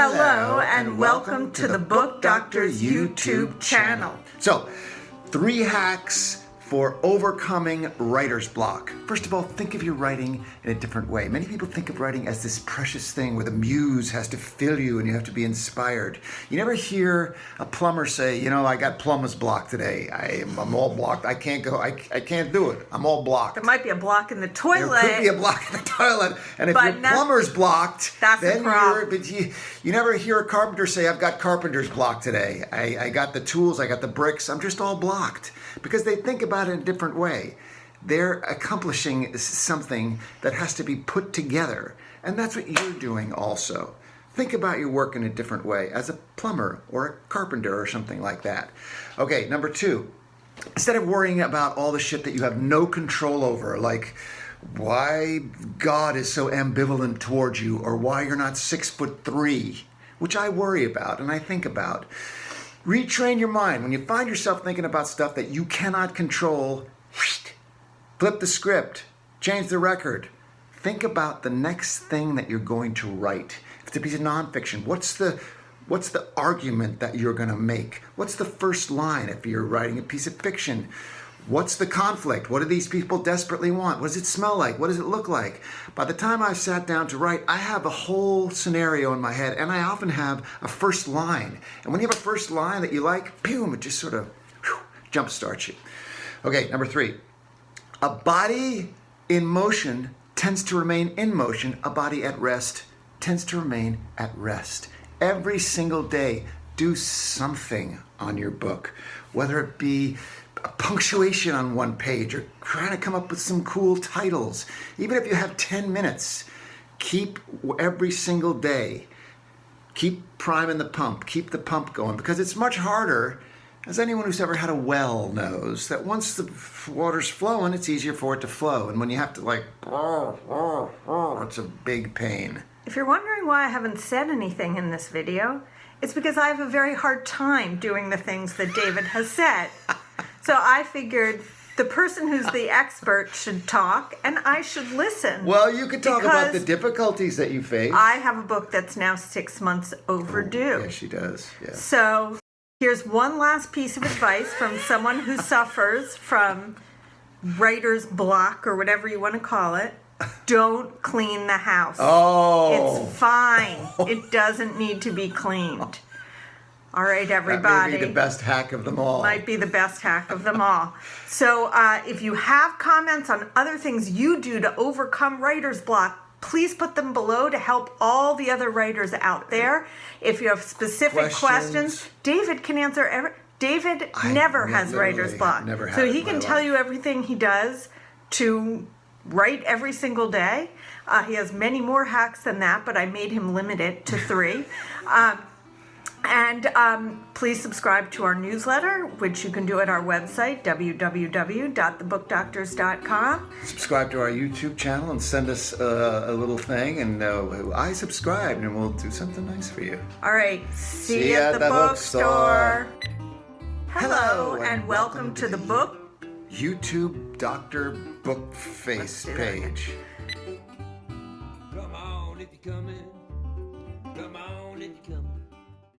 Hello and welcome to the Book Doctor's YouTube channel. So, 3 hacks for overcoming writer's block. First of all, think of your writing in a different way. Many people think of writing as this precious thing where the muse has to fill you and you have to be inspired. You never hear a plumber say, you know, I got plumber's block today. I'm all blocked. I can't go. I can't do it. I'm all blocked. There might be a block in the toilet. There could be a block in the toilet. And if your plumber's blocked, that's then the problem. you never hear a carpenter say, I've got carpenter's block today. I got the tools, I got the bricks, I'm just all blocked. Because they think about it in a different way. They're accomplishing something that has to be put together. And that's what you're doing also. Think about your work in a different way as a plumber or a carpenter or something like that. Okay, number 2. Instead of worrying about all the shit that you have no control over, like why God is so ambivalent towards you or why you're not 6'3", which I worry about and I think about. Retrain your mind. When you find yourself thinking about stuff that you cannot control, flip the script, change the record. Think about the next thing that you're going to write. If it's a piece of nonfiction, what's the argument that you're going to make? What's the first line if you're writing a piece of fiction? What's the conflict? What do these people desperately want? What does it smell like? What does it look like? By the time I've sat down to write, I have a whole scenario in my head, and I often have a first line. And when you have a first line that you like, boom, it just sort of jumpstarts you. Okay, number 3. A body in motion tends to remain in motion. A body at rest tends to remain at rest. Every single day, do something on your book, whether it be a punctuation on one page or trying to come up with some cool titles. Even if you have 10 minutes, keep every single day, keep priming the pump, keep the pump going, because it's much harder, as anyone who's ever had a well knows, that once the water's flowing, it's easier for it to flow. And when you have to it's a big pain. If you're wondering why I haven't said anything in this video, it's because I have a very hard time doing the things that David has said. So I figured the person who's the expert should talk and I should listen. Well, you could talk about the difficulties that you face. I have a book that's now 6 months overdue. Oh, yes, she does. Yeah. So here's one last piece of advice from someone who suffers from writer's block or whatever you want to call it. Don't clean the house. Oh. It's fine. It doesn't need to be cleaned. All right, everybody. That may be the best hack of them all. Might be the best hack of them all. So if you have comments on other things you do to overcome writer's block, please put them below to help all the other writers out there. If you have specific questions David can answer. David never has writer's block. So he can tell you everything he does to write every single day. He has many more hacks than that, but I made him limit it to 3. And please subscribe to our newsletter, which you can do at our website, www.thebookdoctors.com. Subscribe to our YouTube channel and send us a little thing, and I subscribed, and we'll do something nice for you. All right. See you at the bookstore. Hello, and welcome to the book YouTube Doctor Book Face page.